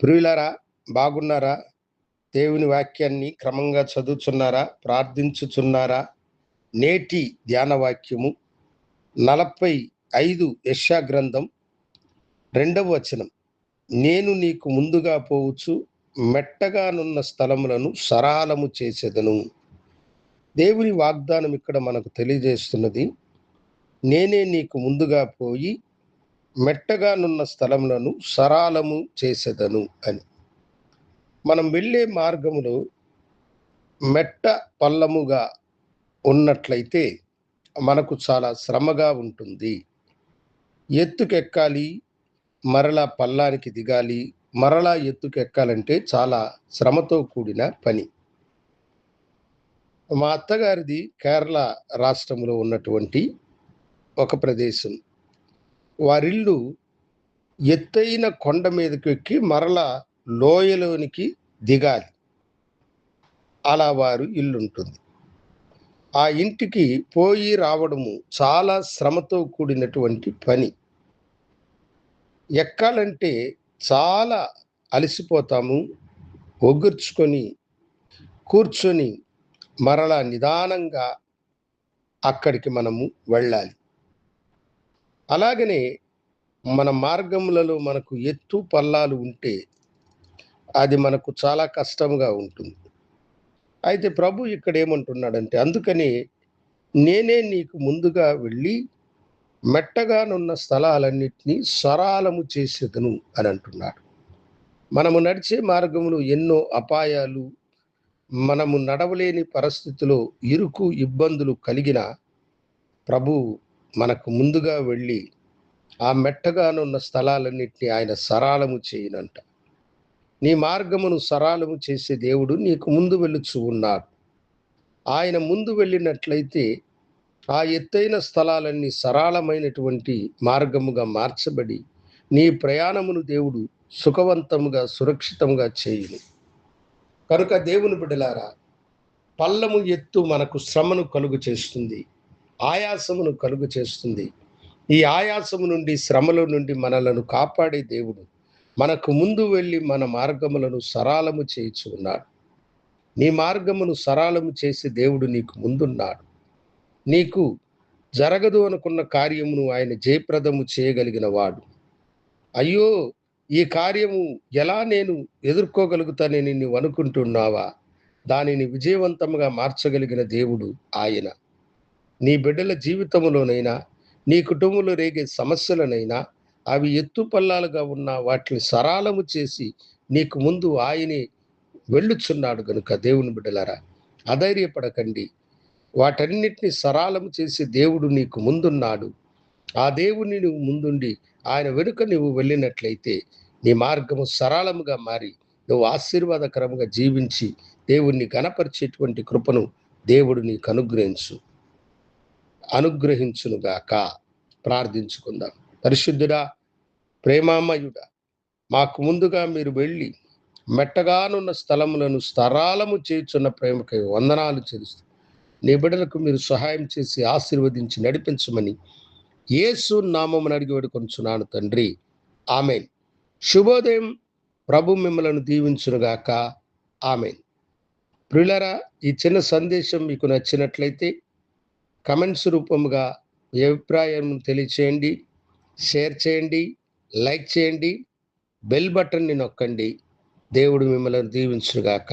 ప్రియులారా, బాగున్నారా? దేవుని వాక్యాన్ని క్రమంగా చదువుచున్నారా? ప్రార్థించుచున్నారా? నేటి ధ్యాన వాక్యము 45 యెషయా గ్రంథం 2వ వచనం. నేను నీకు ముందుగా పోవచ్చు, మెట్టగానున్న స్థలములను సరాలము చేసేదను. దేవుని వాగ్దానం ఇక్కడ మనకు తెలియజేస్తున్నది, నేనే నీకు ముందుగా పోయి మెట్టగానున్న స్థలములను సరాలము చేసేదను అని. మనం వెళ్ళే మార్గములో మెట్ట పల్లముగా ఉన్నట్లయితే మనకు చాలా శ్రమగా ఉంటుంది. ఎత్తుకెక్కాలి, మరలా పల్లానికి దిగాలి, మరలా ఎత్తుకెక్కాలంటే చాలా శ్రమతో కూడిన పని. మా అత్తగారిది కేరళ రాష్ట్రంలో ఉన్నటువంటి ఒక ప్రదేశం. వారిల్లు ఎత్తైన కొండ మీదకు ఎక్కి మరలా లోయలోనికి దిగాలి. అలా వారు ఇల్లుంటుంది. ఆ ఇంటికి పోయి రావడము చాలా శ్రమతో కూడినటువంటి పని. ఎక్కాలంటే చాలా అలసిపోతాము. ఒగుర్చుకొని కూర్చొని మరలా నిదానంగా అక్కడికి మనము వెళ్ళాలి. అలాగనే మన మార్గములలో మనకు ఎత్తు పల్లాలు ఉంటే అది మనకు చాలా కష్టంగా ఉంటుంది. అయితే ప్రభు ఇక్కడ ఏమంటున్నాడంటే, అందుకని నేనే నీకు ముందుగా వెళ్ళి మెట్టగానున్న స్థలాలన్నిటినీ సరాలము చేసేదను అని అంటున్నాడు. మనము నడిచే మార్గములు ఎన్నో అపాయాలు, మనము నడవలేని పరిస్థితిలో ఇరుకు ఇబ్బందులు కలిగిన ప్రభు మనకు ముందుగా వెళ్ళి ఆ మెట్టగానున్న స్థలాలన్నిటినీ ఆయన సరాలము చేయనంట. నీ మార్గమును సరాలము చేసే దేవుడు నీకు ముందు వెళ్ళుచు ఉన్నాడు. ఆయన ముందు వెళ్ళినట్లయితే ఆ ఎత్తైన స్థలాలన్నీ సరళమైనటువంటి మార్గముగా మార్చబడి నీ ప్రయాణమును దేవుడు సుఖవంతముగా సురక్షితంగా చేయును. కనుక దేవుని బిడ్డలారా, పల్లము ఎత్తు మనకు శ్రమను కలుగు చేస్తుంది, ఆయాసమును కలుగు చేస్తుంది. ఈ ఆయాసము నుండి, శ్రమల నుండి మనలను కాపాడే దేవుడు మనకు ముందు వెళ్ళి మన మార్గములను సరాలము చేయించు ఉన్నాడు. నీ మార్గమును సరాలము చేసి దేవుడు నీకు ముందున్నాడు. నీకు జరగదు అనుకున్న కార్యమును ఆయన జయప్రదము చేయగలిగిన వాడు. అయ్యో, ఈ కార్యము ఎలా నేను ఎదుర్కోగలుగుతానని నీవు అనుకుంటున్నావా? దానిని విజయవంతంగా మార్చగలిగిన దేవుడు ఆయన. నీ బిడ్డల జీవితంలోనైనా, నీ కుటుంబంలో రేగే సమస్యలనైనా, అవి ఎత్తు పల్లాలుగా ఉన్న వాటిని సరాలము చేసి నీకు ముందు ఆయనే వెళ్ళుచున్నాడు. గనుక దేవుని బిడ్డలారా, అధైర్యపడకండి. వాటన్నిటిని సరాలము చేసి దేవుడు నీకు ముందున్నాడు. ఆ దేవుని నువ్వు ముందుండి ఆయన వెనుక నువ్వు వెళ్ళినట్లయితే నీ మార్గము సరళముగా మారి నువ్వు ఆశీర్వాదకరంగా జీవించి దేవుణ్ణి గణపరిచేటువంటి కృపను దేవుడు నీకు అనుగ్రహించునుగాక. ప్రార్థించుకుందాం. పరిశుద్ధుడా, ప్రేమామయుడా, మాకు ముందుగా మీరు వెళ్ళి మెట్టగానున్న స్థలములను సరాలము చేయుచున్న ప్రేమకై వందనాలు చెల్లిస్తూ నీ బిడ్డలకు మీరు సహాయం చేసి ఆశీర్వదించి నడిపించమని యేసు నామమున అడిగి వేడుకొనుచున్నాను తండ్రి, ఆమేన్. శుభోదయం. ప్రభు మిమ్మలను దీవించునుగాక. ఆమేన్. ప్రియులారా, ఈ చిన్న సందేశం మీకు నచ్చినట్లయితే కమెంట్స్ రూపముగా మీ అభిప్రాయం తెలియచేయండి, షేర్ చేయండి, లైక్ చేయండి, బెల్ బటన్ని నొక్కండి. దేవుడు మిమ్మల్ని దీవించునుగాక.